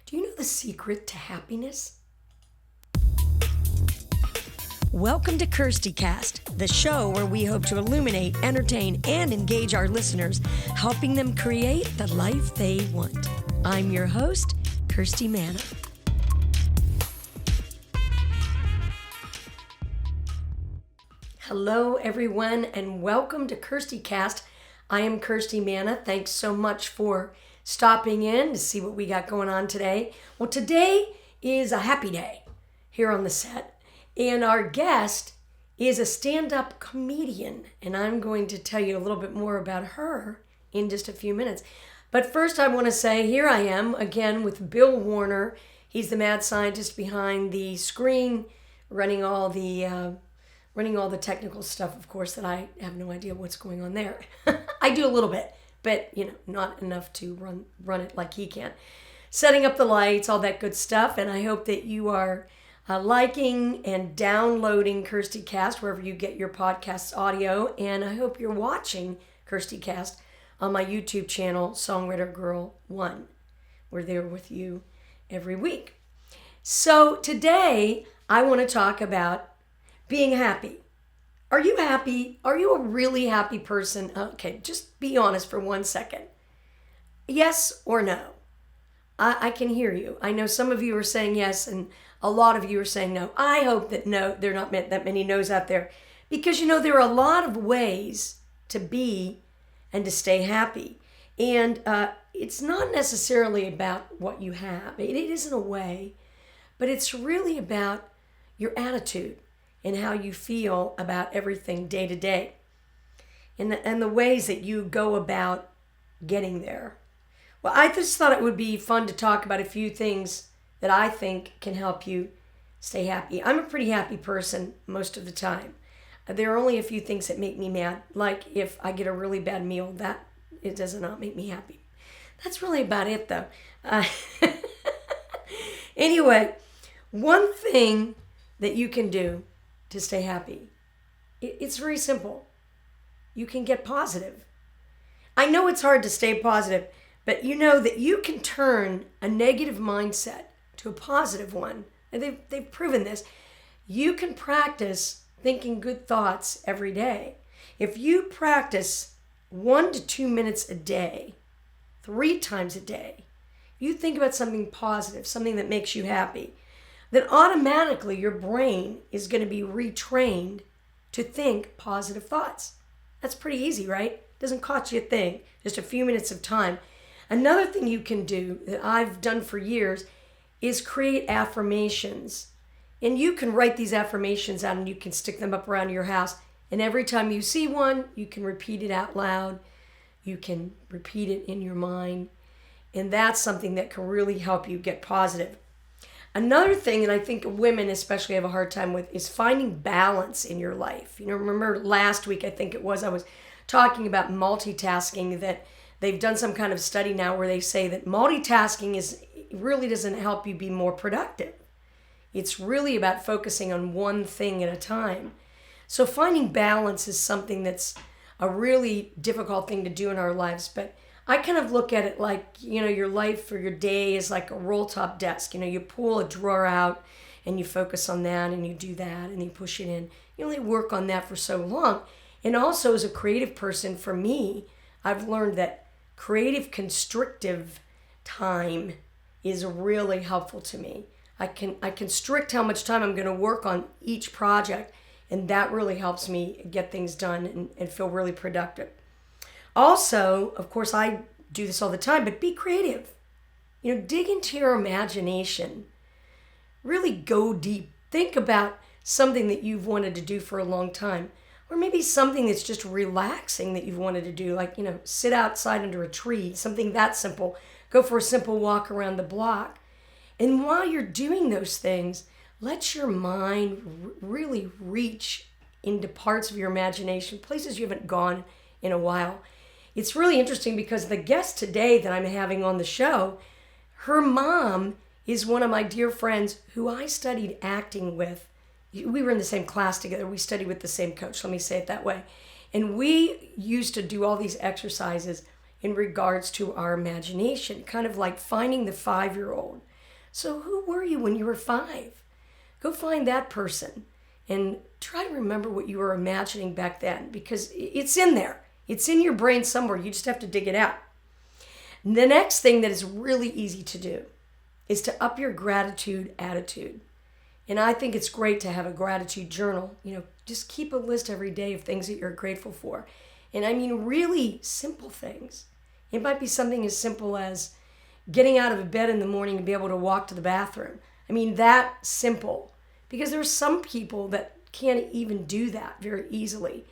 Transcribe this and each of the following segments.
Do you know the secret to happiness? Welcome to Kirsti Cast, the show where we hope to illuminate, entertain, and engage our listeners, helping them create the life they want. I'm your host, Kirsti Manna. Hello, everyone, and welcome to Kirsti Cast. I am Kirsti Manna. Thanks so much for stopping in to see what we got going on today. Well, today is a happy day here on the set, and our guest is a stand-up comedian, and I'm going to tell you a little bit more about her in just a few minutes. But first, I want to say here I am again with Bill Warner. He's the mad scientist behind the screen, running all the technical stuff, of course, that I have no idea what's going on there. I do a little bit, but, not enough to run it like he can. Setting up the lights, all that good stuff, and I hope that you are liking and downloading Kirsti Cast wherever you get your podcast audio, and I hope you're watching Kirsti Cast on my YouTube channel, Songwriter Girl 1. We're there with you every week. So today, I want to talk about being happy. Are you happy? Are you a really happy person? Okay, just be honest for 1 second. Yes or no? I can hear you. I know some of you are saying yes, and a lot of you are saying no. I hope that no, there are not that many no's out there. Because, there are a lot of ways to be and to stay happy. And it's not necessarily about what you have. It is in a way, but it's really about your attitude and how you feel about everything day to day, and the ways that you go about getting there. Well, I just thought it would be fun to talk about a few things that I think can help you stay happy. I'm a pretty happy person most of the time. There are only a few things that make me mad, like if I get a really bad meal, it does not make me happy. That's really about it, though. Anyway, one thing that you can do to stay happy, it's very simple. You can get positive. I know it's hard to stay positive, but you know that you can turn a negative mindset to a positive one. And they've proven this. You can practice thinking good thoughts every day. If you practice 1 to 2 minutes a day, 3 times a day, you think about something positive, something that makes you happy, then automatically your brain is going to be retrained to think positive thoughts. That's pretty easy, right? Doesn't cost you a thing, just a few minutes of time. Another thing you can do that I've done for years is create affirmations. And you can write these affirmations out and you can stick them up around your house. And every time you see one, you can repeat it out loud. You can repeat it in your mind. And that's something that can really help you get positive. Another thing, and I think women especially have a hard time with, is finding balance in your life. Remember last week, I think it was, I was talking about multitasking, that they've done some kind of study now where they say that multitasking really doesn't help you be more productive. It's really about focusing on one thing at a time. So finding balance is something that's a really difficult thing to do in our lives, but I kind of look at it like, your life or your day is like a roll-top desk. You pull a drawer out and you focus on that and you do that and you push it in. You only work on that for so long. And also as a creative person, for me, I've learned that creative constrictive time is really helpful to me. I constrict how much time I'm going to work on each project, and that really helps me get things done and feel really productive. Also, of course, I do this all the time, but be creative. Dig into your imagination. Really go deep. Think about something that you've wanted to do for a long time. Or maybe something that's just relaxing that you've wanted to do, like, sit outside under a tree, something that simple. Go for a simple walk around the block. And while you're doing those things, let your mind really reach into parts of your imagination, places you haven't gone in a while. It's really interesting because the guest today that I'm having on the show, her mom is one of my dear friends who I studied acting with. We were in the same class together. We studied with the same coach, let me say it that way. And we used to do all these exercises in regards to our imagination, kind of like finding the 5-year-old. So who were you when you were 5? Go find that person and try to remember what you were imagining back then, because it's in there. It's in your brain somewhere. You just have to dig it out. The next thing that is really easy to do is to up your gratitude attitude. And I think it's great to have a gratitude journal. Just keep a list every day of things that you're grateful for. And I mean really simple things. It might be something as simple as getting out of bed in the morning and be able to walk to the bathroom. I mean, that simple. Because there are some people that can't even do that very easily.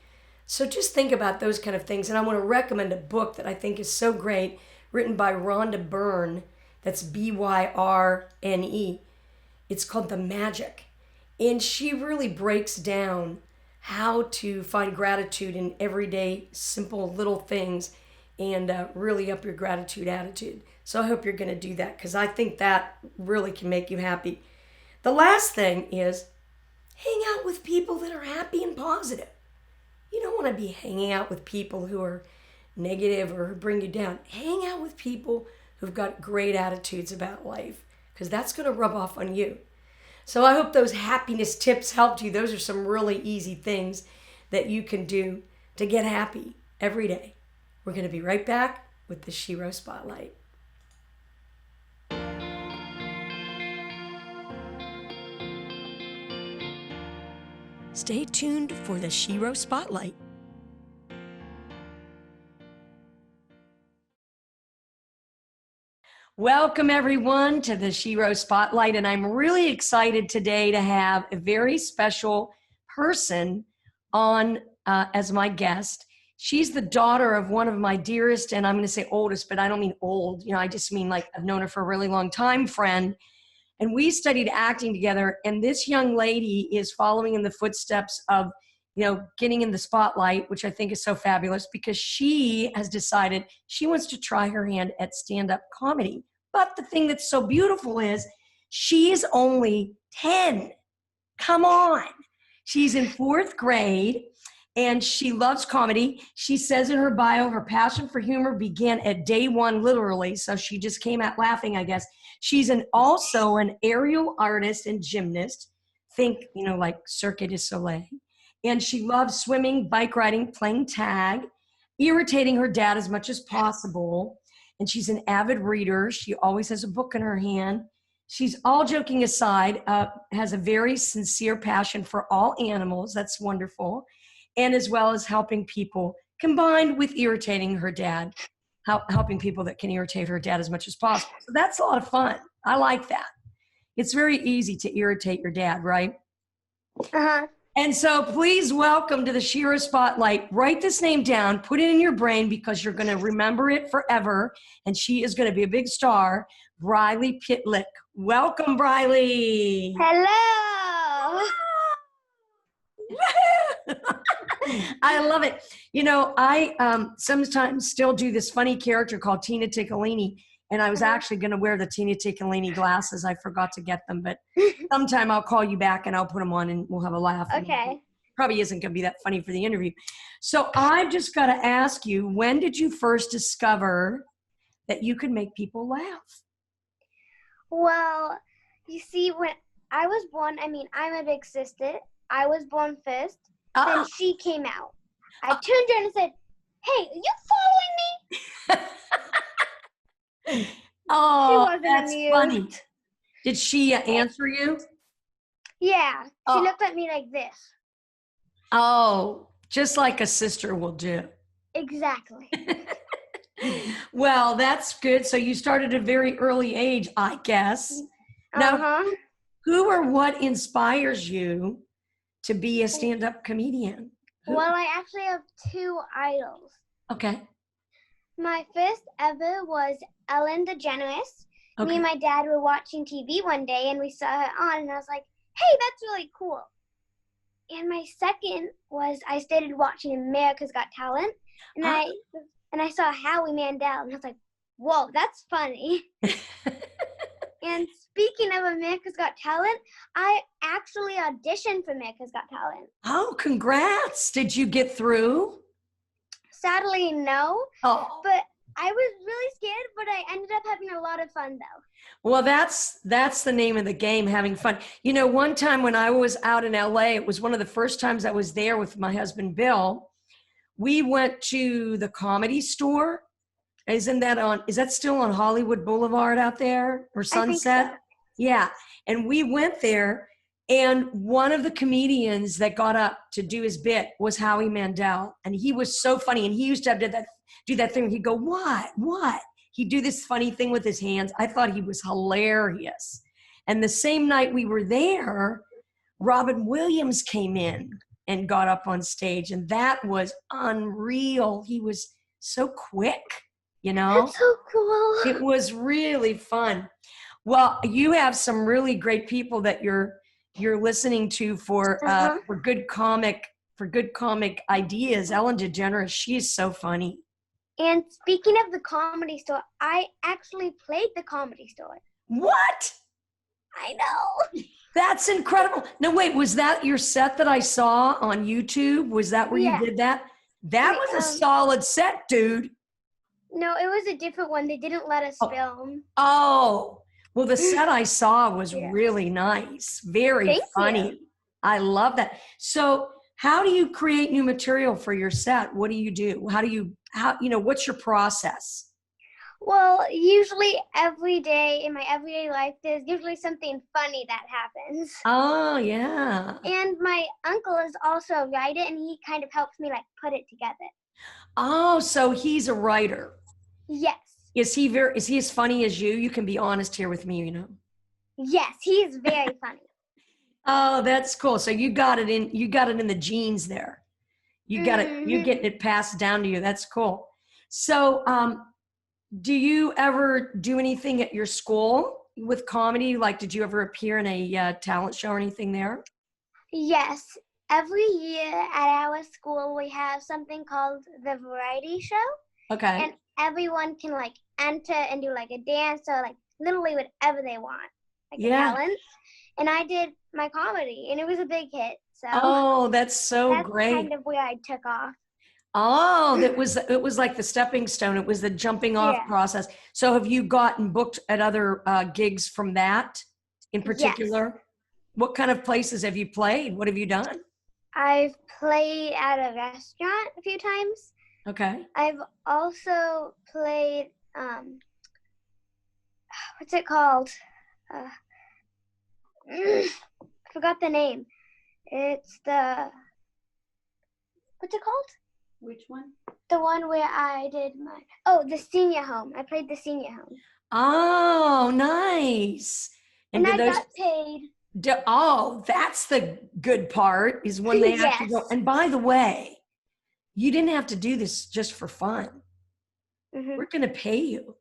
So just think about those kind of things. And I want to recommend a book that I think is so great, written by Rhonda Byrne. That's Byrne. It's called The Magic. And she really breaks down how to find gratitude in everyday, simple little things and really up your gratitude attitude. So I hope you're going to do that, because I think that really can make you happy. The last thing is hang out with people that are happy and positive. You don't want to be hanging out with people who are negative or who bring you down. Hang out with people who've got great attitudes about life, because that's going to rub off on you. So I hope those happiness tips helped you. Those are some really easy things that you can do to get happy every day. We're going to be right back with the Shero Spotlight. Stay tuned for the Shero Spotlight. Welcome everyone to the Shero Spotlight, and I'm really excited today to have a very special person on as my guest. She's the daughter of one of my dearest, and I'm going to say oldest, but I don't mean old. I just mean like I've known her for a really long time, friend. And we studied acting together, and this young lady is following in the footsteps of, getting in the spotlight, which I think is so fabulous, because she has decided she wants to try her hand at stand-up comedy. But the thing that's so beautiful is she's only 10. Come on. She's in 4th grade, and she loves comedy. She says in her bio, her passion for humor began at day 1, literally. So she just came out laughing, I guess. She's also an aerial artist and gymnast. Think, like Cirque du Soleil. And she loves swimming, bike riding, playing tag, irritating her dad as much as possible. And she's an avid reader. She always has a book in her hand. She's, all joking aside, has a very sincere passion for all animals. That's wonderful. And as well as helping people, combined with irritating her dad, helping people that can irritate her dad as much as possible. So that's a lot of fun. I like that. It's very easy to irritate your dad, right? Uh-huh. And so please welcome to the Shero Spotlight. Write this name down, put it in your brain, because you're going to remember it forever. And she is going to be a big star, Briley Pitlik. Welcome, Briley. Hello. I love it. I sometimes still do this funny character called Tina Ticcolini, and I was actually going to wear the Tina Ticcolini glasses. I forgot to get them, but sometime I'll call you back and I'll put them on and we'll have a laugh. Okay. Probably isn't going to be that funny for the interview. So I've just got to ask you, when did you first discover that you could make people laugh? Well, you see, when I was born, I'm a big sister. I was born first. Then she came out. I turned around and said, "Hey, are you following me?" Oh, that's funny. Did she answer you? Yeah. She looked at me like this. Oh, just like a sister will do. Exactly. Well, that's good. So you started at a very early age, I guess. Now, who or what inspires you to be a stand-up comedian? Who? Well, I actually have 2 idols. Okay. My first ever was Ellen DeGeneres. Okay. Me and my dad were watching TV one day, and we saw her on, and I was like, "Hey, that's really cool." And my second was I started watching America's Got Talent, and I saw Howie Mandel, and I was like, "Whoa, that's funny." And speaking of America's Got Talent, I actually auditioned for America's Got Talent. Oh, congrats. Did you get through? Sadly, no. Oh. But I was really scared, but I ended up having a lot of fun though. Well, that's the name of the game, having fun. You know, one time when I was out in LA, it was one of the first times I was there with my husband, Bill. We went to the Comedy Store. Is that still on Hollywood Boulevard out there, or Sunset? I think so. Yeah. And we went there, and one of the comedians that got up to do his bit was Howie Mandel. And he was so funny. And he used to have do that thing. He'd go, what? He'd do this funny thing with his hands. I thought he was hilarious. And the same night we were there, Robin Williams came in and got up on stage. And that was unreal. He was so quick, you know? That's so cool. It was really fun. Well, you have some really great people that you're listening to for good comic ideas. Ellen DeGeneres, she is so funny. And speaking of the Comedy Store, I actually played the Comedy Store. What? I know. That's incredible. No, wait, was that your set that I saw on YouTube? Was that where you did that? That was a solid set, dude. No, it was a different one. They didn't let us film. Oh, well, the set I saw was really nice. Very funny. You. I love that. So how do you create new material for your set? What do you do? What's your process? Well, usually every day in my everyday life, there's usually something funny that happens. Oh, yeah. And my uncle is also a writer, and he kind of helps me put it together. Oh, so he's a writer. Yes. Is he as funny as you? You can be honest here with me, you know. Yes, he's very funny. Oh, that's cool. So you got it in the genes there. You're getting it passed down to you. That's cool. So, do you ever do anything at your school with comedy? Like, did you ever appear in a talent show or anything there? Yes. Every year at our school, we have something called the variety show. Okay. And everyone can enter and do a dance or literally whatever they want, a talent. And I did my comedy, and it was a big hit. So that's great. That's kind of where I took off. Oh, it was like the stepping stone. It was the jumping off process. So have you gotten booked at other gigs from that in particular? Yes. What kind of places have you played? What have you done? I've played at a restaurant a few times. Okay. I've also played, what's it called? I forgot the name. It's what's it called? Which one? The one where I did the senior home. I played the senior home. Oh, nice. And I got paid. That's the good part, is when they actually go. And by the way, you didn't have to do this just for fun. Mm-hmm. We're going to pay you.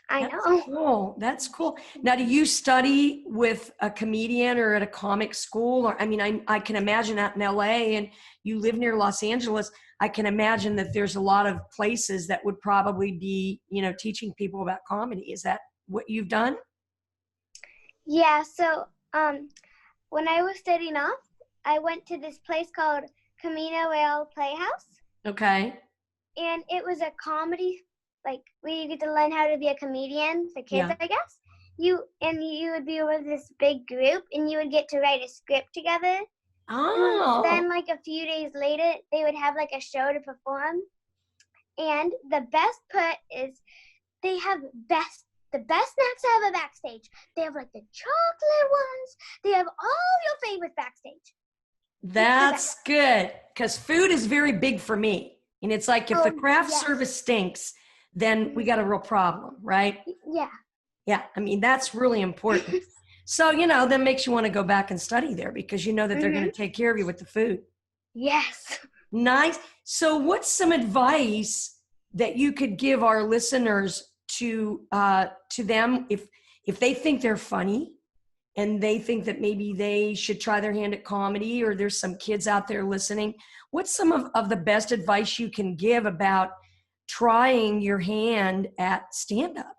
I know. Cool. That's cool. Now, do you study with a comedian or at a comic school? Or I can imagine out in LA, and you live near Los Angeles. I can imagine that there's a lot of places that would probably be, teaching people about comedy. Is that what you've done? Yeah. So, when I was studying off, I went to this place called Camino Real Playhouse. Okay. And it was a comedy, where you get to learn how to be a comedian for kids, I guess. You would be with this big group, and you would get to write a script together. Oh. And then a few days later, they would have a show to perform. And the best part is they have the best snacks ever backstage. They have the chocolate ones. They have all your favorites backstage. That's good, because food is very big for me. And it's if the craft service stinks, then we got a real problem, right? Yeah. Yeah, that's really important. So, that makes you want to go back and study there, because you know that they're going to take care of you with the food. Yes. Nice. So what's some advice that you could give our listeners to them if they think they're funny and they think that maybe they should try their hand at comedy, or there's some kids out there listening? What's some of the best advice you can give about trying your hand at stand-up?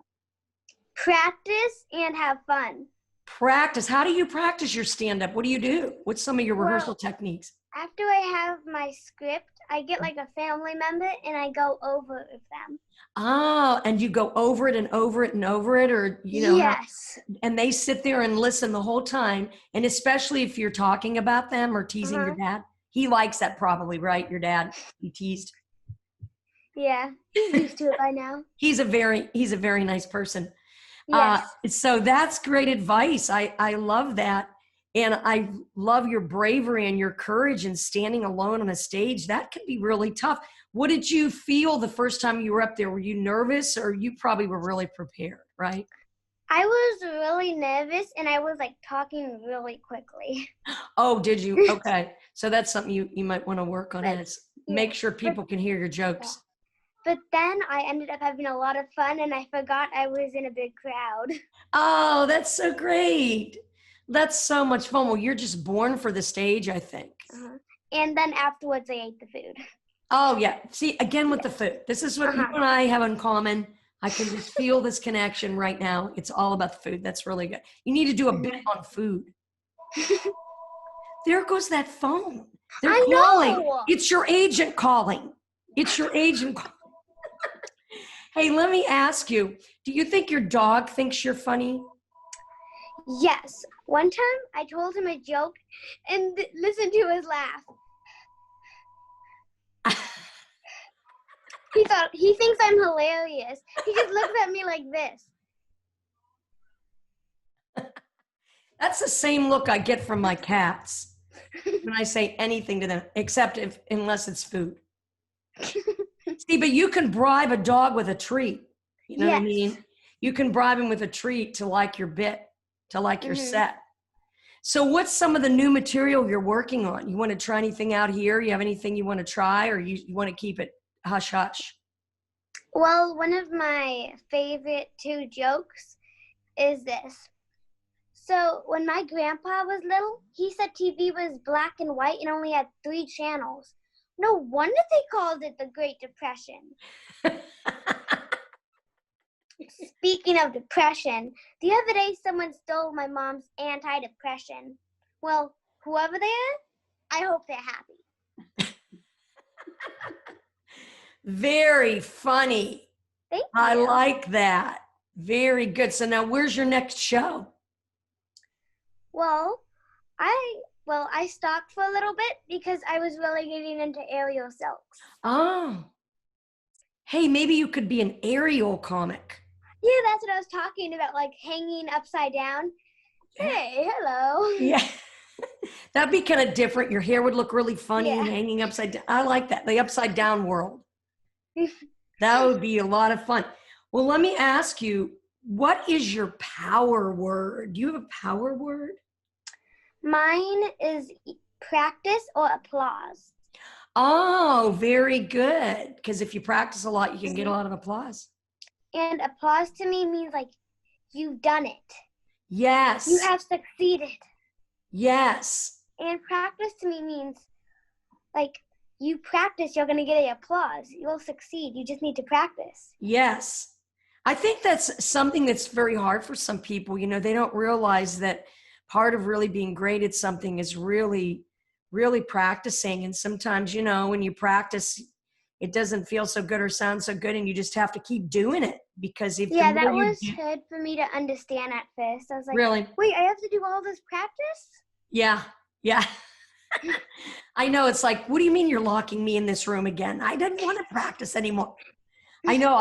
Practice and have fun. Practice. How do you practice your stand-up? What do you do? What's some of your rehearsal techniques? After I have my script, I get like a family member and I go over with them. Oh, and you go over it and over it and over it, or, Yes. and they sit there and listen the whole time. And especially if you're talking about them or teasing your dad. He likes that probably, right? Your dad, he teased. Yeah, he's used to it by now. He's a very nice person. Yes. So that's great advice. I love that. And I love your bravery and your courage in standing alone on a stage. That can be really tough. What did you feel the first time you were up there? Were you nervous, or you probably were really prepared, right? I was really nervous and I was like talking really quickly. Oh, did you? Okay. So that's something you might want to work on, is make sure people can hear your jokes. But then I ended up having a lot of fun and I forgot I was in a big crowd. Oh, that's so great. That's so much fun. Well, you're just born for the stage, I think. And then afterwards I ate the food. Oh, yeah. See, again with the food. This is what you and I have in common. I can just feel this connection right now. It's all about the food. That's really good. You need to do a bit on food. There goes that phone. They're calling. Know. It's your agent calling. It's your agent calling. Hey, let me ask you, do you think your dog thinks you're funny? Yes. One time I told him a joke and listen to his laugh. He thinks I'm hilarious. He just looks at me like this. That's the same look I get from my cats when I say anything to them, except unless it's food. See, but you can bribe a dog with a treat. You know what I mean? You can bribe him with a treat to like your bit, to like your set. So what's some of the new material you're working on? You want to try anything out here? You have anything you want to try, or you want to keep it hush hush? Well, one of my favorite 2 jokes is this. So when my grandpa was little, he said TV was black and white and only had 3 channels. No wonder they called it the Great Depression. Speaking of depression, the other day someone stole my mom's antidepressant. Well, whoever they are, I hope they're happy. Very funny. Thank you. I like that. Very good. So now where's your next show? Well, I stopped for a little bit because I was really getting into aerial silks. Oh. Hey, maybe you could be an aerial comic. Yeah, that's what I was talking about, like hanging upside down. Hey, hello. Yeah. That'd be kind of different. Your hair would look really funny hanging upside down. I like that. The upside down world. That would be a lot of fun. Well, let me ask you, what is your power word? Do you have a power word? Mine is practice or applause. Oh, very good. Because if you practice a lot, you can get a lot of applause. And applause to me means like you've done it. Yes. You have succeeded. Yes. And practice to me means like you practice, you're going to get an applause. You'll succeed. You just need to practice. Yes. I think that's something that's very hard for some people. You know, they don't realize that part of really being great at something is really, really practicing. And sometimes, you know, when you practice, it doesn't feel so good or sound so good, and you just have to keep doing it, because if that was hard for me to understand at first. I was like, really? Wait, I have to do all this practice? Yeah. I know. It's like, what do you mean you're locking me in this room again? I didn't want to practice anymore. I know.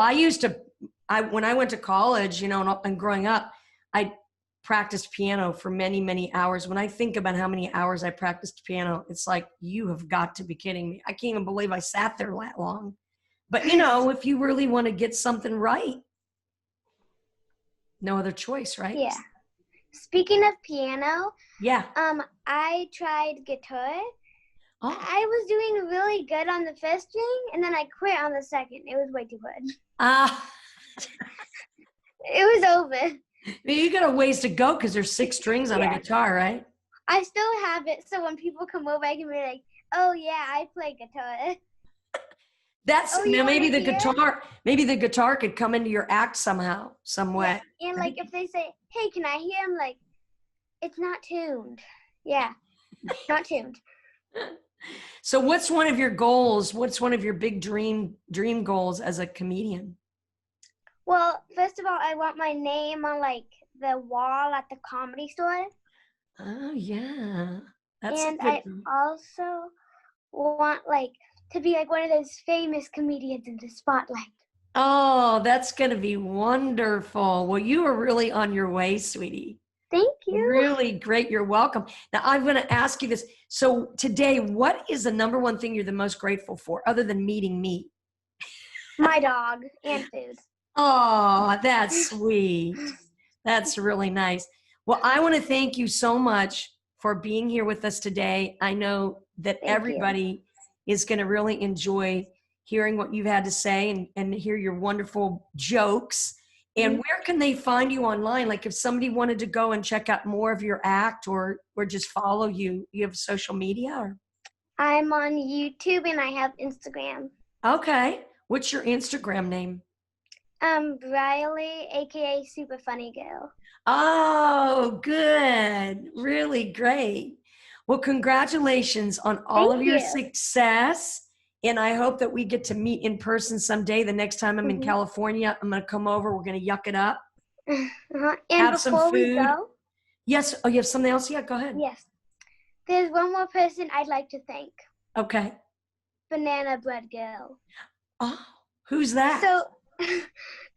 When I went to college, you know, and growing up, I practiced piano for many, many hours. When I think about how many hours I practiced piano, it's like, you have got to be kidding me. I can't even believe I sat there that long. But, you know, if you really want to get something right, no other choice, right? Yeah. Speaking of piano, yeah. I tried guitar. Oh. I was doing really good on the first string, and then I quit on the second. It was way too hard. It was over. You got a ways to go because there's 6 strings on a guitar, right? I still have it, so when people come over, I can be like, "Oh yeah, I play guitar." Maybe the guitar could come into your act somehow, some way. Yeah. And like if they say, "Hey, can I hear?" I'm like, "It's not tuned." Yeah, not tuned. So what's one of your goals? What's one of your big dream goals as a comedian? Well, first of all, I want my name on like the wall at the Comedy Store. Oh yeah. That's And a good I one. also want like to be like one of those famous comedians in the spotlight. Oh, that's going to be wonderful. Well, you are really on your way, sweetie. Thank you. Really great. You're welcome. Now, I'm going to ask you this. So today, what is the number one thing you're the most grateful for other than meeting me? My dog and food. Oh, that's sweet. That's really nice. Well, I want to thank you so much for being here with us today. I know that Thank you. everybody is going to really enjoy hearing what you've had to say and hear your wonderful jokes. And where can they find you online? Like if somebody wanted to go and check out more of your act or just follow you, you have social media? Or? I'm on YouTube and I have Instagram. Okay. What's your Instagram name? Briley, aka Super Funny Girl. Oh, good. Really great. Well, congratulations on all Thank of your you. success. And I hope that we get to meet in person someday. The next time I'm in California, I'm going to come over. We're going to yuck it up. And have some before we food. go, Yes. Oh, you have something else? Yeah, go ahead. yes, there's one more person I'd like to thank. Okay. Banana Bread Girl. Oh, who's that? So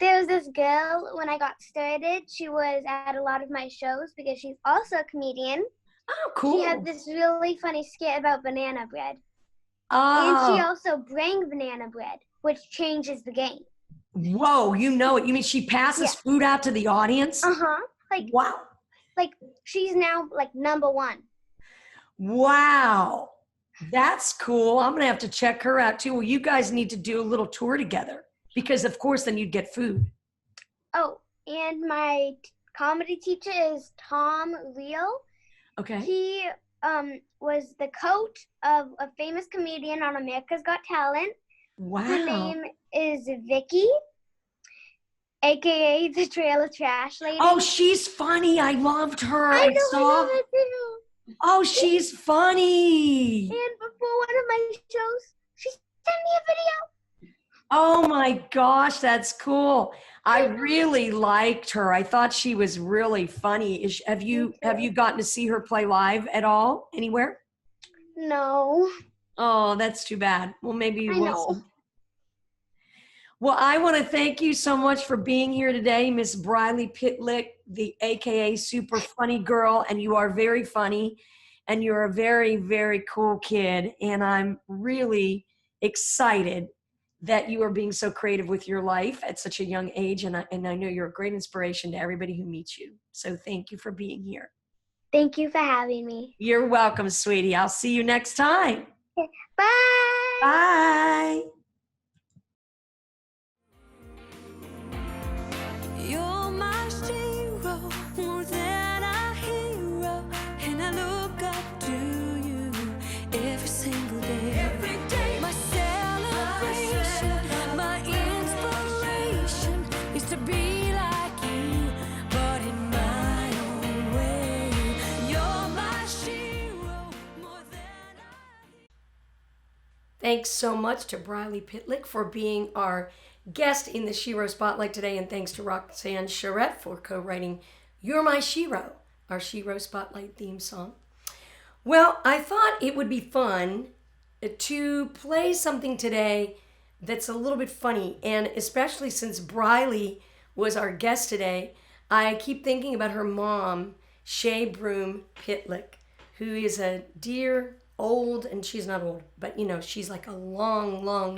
there was this girl when I got started. She was at a lot of my shows because she's also a comedian. Oh, cool. She had this really funny skit about banana bread. Oh. And she also bring banana bread, which changes the game. Whoa, you know it. You mean she passes food out to the audience? Uh-huh. Like, wow. Like, she's now, like, number one. Wow. That's cool. I'm going to have to check her out, too. Well, you guys need to do a little tour together because, of course, then you'd get food. Oh, and my comedy teacher is Tom Leal. Okay. He was the coach of a famous comedian on America's Got Talent. Wow. Her name is Vicky, a.k.a. the Trailer Trash Lady. Oh, she's funny. I loved her. I love her too. Oh, she's funny. And before one of my shows, she sent me a video. Oh my gosh, that's cool. I really liked her. I thought she was really funny. Have you gotten to see her play live at all anywhere? No. Oh, that's too bad. Well, maybe you will. Know. Well, I want to thank you so much for being here today, Miss Briley Pitlik, the AKA Super Funny Girl, and you are very funny, and you're a very, very cool kid, and I'm really excited that you are being so creative with your life at such a young age, and I know you're a great inspiration to everybody who meets you. So thank you for being here. Thank you for having me. You're welcome, sweetie. I'll see you next time. Bye. Bye. You're my Shero, more than a hero, and I look up to you every single day. Every day, my celebration, my inspiration is to be like you, but in my own way. You're my Shero, more than I. Thanks so much to Briley Pitlik for being our guest in the Shero Spotlight today, and thanks to Roxanne Charette for co-writing You're My Shero, our Shero Spotlight theme song. Well, I thought it would be fun to play something today that's a little bit funny, and especially since Briley was our guest today, I keep thinking about her mom, Shero Pitlik, who is a dear old, and she's not old, but she's like a long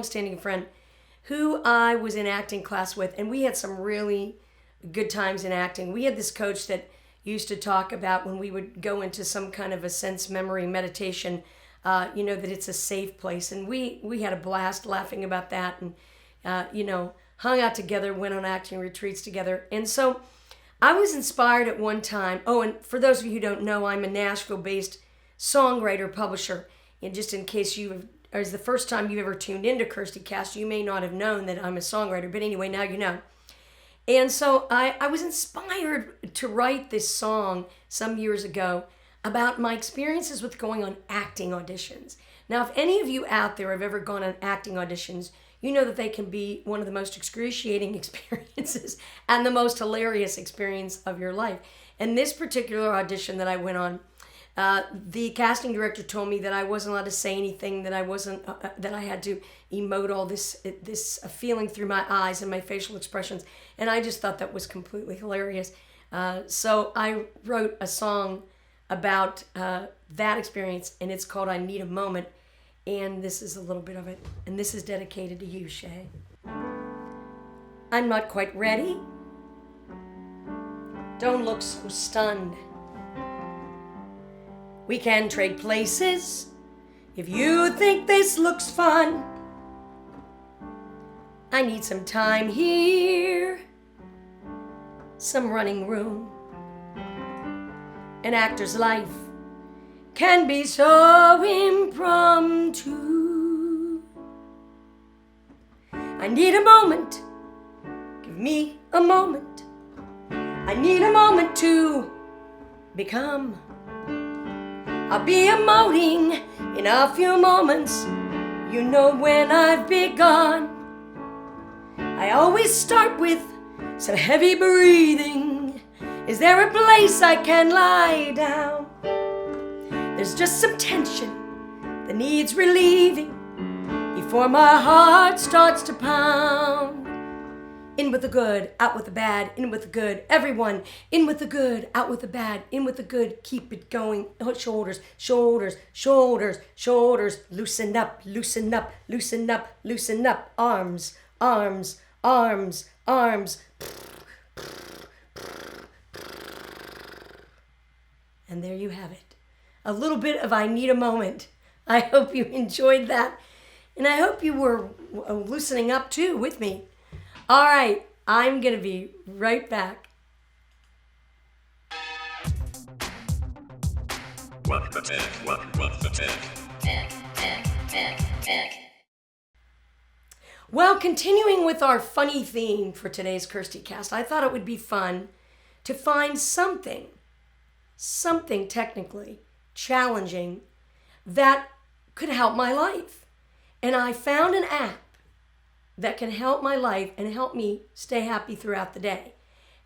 standing friend who I was in acting class with, and we had some really good times in acting. We had this coach that used to talk about when we would go into some kind of a sense memory meditation, that it's a safe place, and we had a blast laughing about that, and hung out together, went on acting retreats together. And so I was inspired at one time. Oh, and for those of you who don't know, I'm a Nashville-based songwriter, publisher, and just in case or is the first time you've ever tuned into Kirsti Cast, you may not have known that I'm a songwriter, but anyway, now you know. And so I was inspired to write this song some years ago about my experiences with going on acting auditions. Now, if any of you out there have ever gone on acting auditions, you know that they can be one of the most excruciating experiences and the most hilarious experience of your life. And this particular audition that I went on, the casting director told me that I wasn't allowed to say anything, that I wasn't, that I had to emote all this feeling through my eyes and my facial expressions. And I just thought that was completely hilarious. So I wrote a song about that experience, and it's called I Need a Moment. And this is a little bit of it. And this is dedicated to you, Shay. I'm not quite ready. Don't look so stunned. We can trade places if you think this looks fun. I need some time here, some running room. An actor's life can be so impromptu. I need a moment. Give me a moment. I need a moment to become. I'll be emoting in a few moments. You know when I've begun. I always start with some heavy breathing. Is there a place I can lie down? There's just some tension that needs relieving before my heart starts to pound. In with the good, out with the bad, in with the good. Everyone, in with the good, out with the bad, in with the good. Keep it going. Shoulders, shoulders, shoulders, shoulders. Loosen up, loosen up, loosen up, loosen up. Arms, arms, arms, arms. And there you have it. A little bit of I Need a Moment. I hope you enjoyed that. And I hope you were loosening up too with me. All right, I'm going to be right back. What's the tech? What's the tech? Well, continuing with our funny theme for today's Kirsti Cast, I thought it would be fun to find something technically challenging that could help my life. And I found an app that can help my life and help me stay happy throughout the day.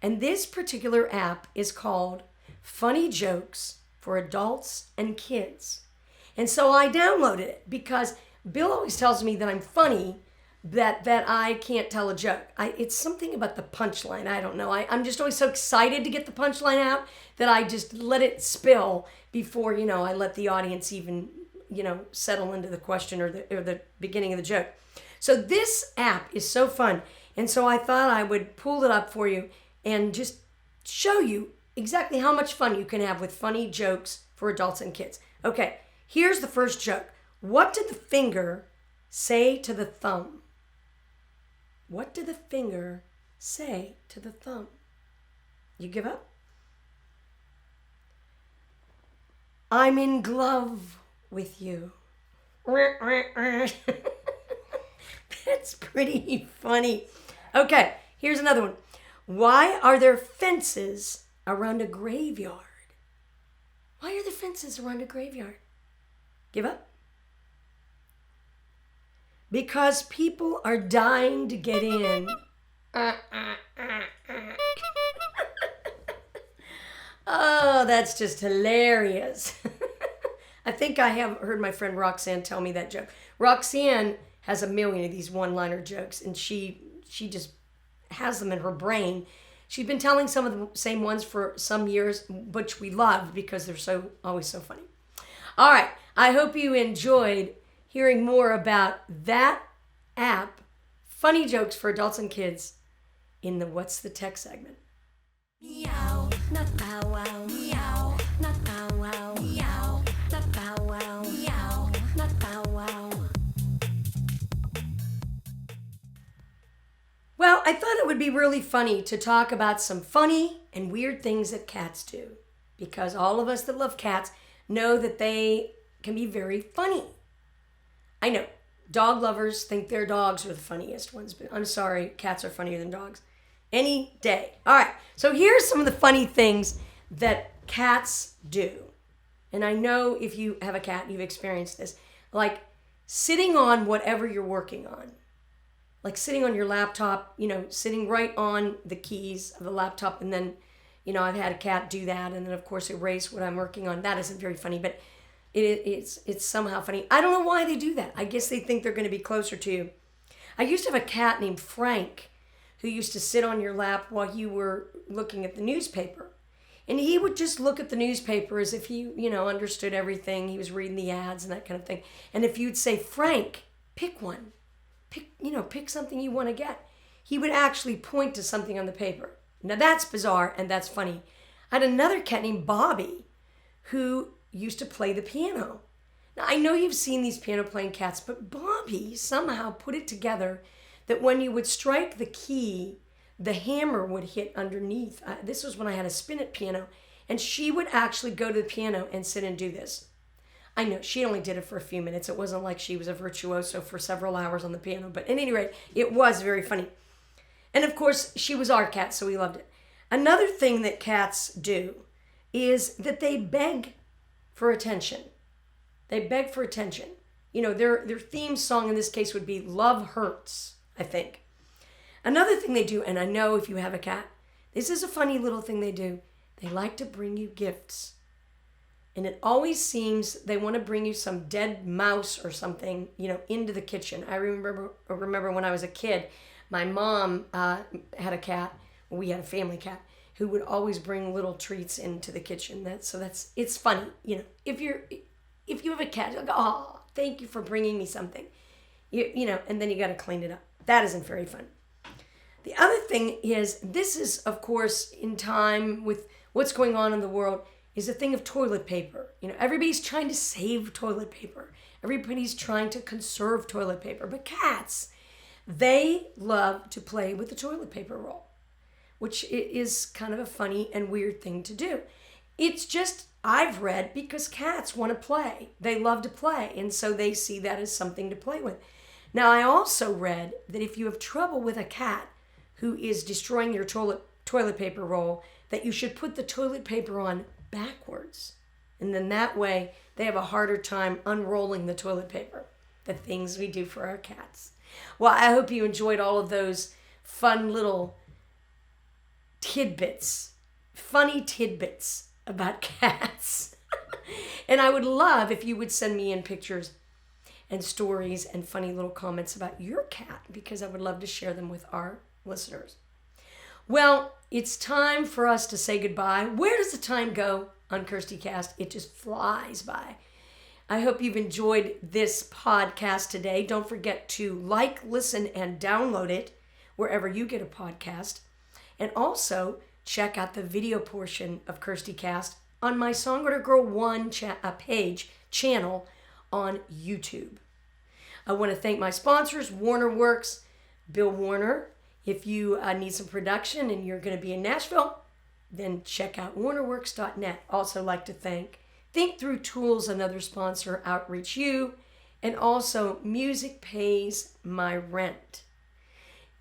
And this particular app is called Funny Jokes for Adults and Kids. And so I downloaded it because Bill always tells me that I'm funny, that I can't tell a joke. It's something about the punchline. I don't know. I'm just always so excited to get the punchline out that I just let it spill before, I let the audience even, settle into the question or the beginning of the joke. So this app is so fun. And so I thought I would pull it up for you and just show you exactly how much fun you can have with funny jokes for adults and kids. Okay, here's the first joke. What did the finger say to the thumb? What did the finger say to the thumb? You give up? I'm in glove with you. That's pretty funny. Okay, here's another one. Why are there fences around a graveyard? Why are there fences around a graveyard? Give up? Because people are dying to get in. Oh, that's just hilarious. I think I have heard my friend Roxanne tell me that joke. Roxanne has a million of these one-liner jokes, and she just has them in her brain. She's been telling some of the same ones for some years, which we love because they're always so funny. All right, I hope you enjoyed hearing more about that app, Funny Jokes for Adults and Kids, in the What's the Tech segment. Meow, not bow wow. Meow, not bow wow. Meow, not bow wow. Meow, not bow wow. Well, I thought it would be really funny to talk about some funny and weird things that cats do, because all of us that love cats know that they can be very funny. I know, dog lovers think their dogs are the funniest ones, but I'm sorry, cats are funnier than dogs. Any day. All right, so here's some of the funny things that cats do. And I know if you have a cat, you've experienced this, like sitting on whatever you're working on, like sitting on your laptop, sitting right on the keys of the laptop. And then, I've had a cat do that. And then of course erase what I'm working on. That isn't very funny, but it's somehow funny. I don't know why they do that. I guess they think they're going to be closer to you. I used to have a cat named Frank who used to sit on your lap while you were looking at the newspaper. And he would just look at the newspaper as if he, understood everything. He was reading the ads and that kind of thing. And if you'd say, Frank, pick one. Pick something you want to get. He would actually point to something on the paper. Now that's bizarre and that's funny. I had another cat named Bobby who used to play the piano. Now I know you've seen these piano playing cats, but Bobby somehow put it together that when you would strike the key, the hammer would hit underneath. This was when I had a spin-it piano, and she would actually go to the piano and sit and do this. I know she only did it for a few minutes. It wasn't like she was a virtuoso for several hours on the piano, but at any rate, it was very funny. And of course, she was our cat, so we loved it. Another thing that cats do is that they beg for attention. They beg for attention. Their theme song in this case would be Love Hurts, I think. Another thing they do, and I know if you have a cat, this is a funny little thing they do. They like to bring you gifts. And it always seems they want to bring you some dead mouse or something, into the kitchen. I remember when I was a kid, my mom had a cat, we had a family cat, who would always bring little treats into the kitchen. It's funny, if you have a cat, you're like, oh, thank you for bringing me something, and then you got to clean it up. That isn't very fun. The other thing is, this is, of course, in time with what's going on in the world, is a thing of toilet paper. Everybody's trying to save toilet paper. Everybody's trying to conserve toilet paper. But cats, they love to play with the toilet paper roll, which is kind of a funny and weird thing to do. It's just, I've read, because cats want to play. They love to play, and so they see that as something to play with. Now, I also read that if you have trouble with a cat who is destroying your toilet paper roll, that you should put the toilet paper on backwards. And then that way, they have a harder time unrolling the toilet paper. The things we do for our cats. Well, I hope you enjoyed all of those fun little tidbits, funny tidbits about cats. And I would love if you would send me in pictures and stories and funny little comments about your cat, because I would love to share them with our listeners. Well, it's time for us to say goodbye. Where does the time go on Kirsti Cast? It just flies by. I hope you've enjoyed this podcast today. Don't forget to like, listen, and download it wherever you get a podcast. And also check out the video portion of Kirsti Cast on my Songwriter Girl 1 channel on YouTube. I want to thank my sponsors, Warner Works, Bill Warner. If you need some production and you're going to be in Nashville, then check out warnerworks.net. Also like to thank Think Through Tools, another sponsor, Outreach U, and also Music Pays My Rent.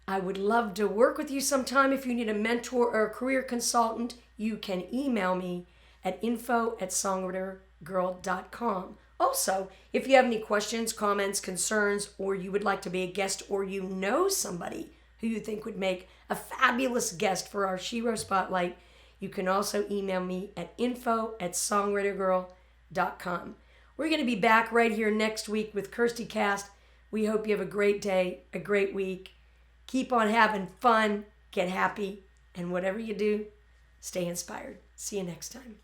I would love to work with you sometime. If you need a mentor or a career consultant, you can email me at info@songwritergirl.com. Also, if you have any questions, comments, concerns, or you would like to be a guest, or you know somebody who you think would make a fabulous guest for our Shero Spotlight, you can also email me at info@songwritergirl.com. We're going to be back right here next week with Kirsti Cast. We hope you have a great day, a great week. Keep on having fun, get happy, and whatever you do, stay inspired. See you next time.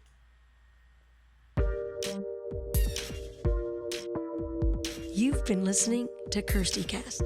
You've been listening to Kirsti Cast.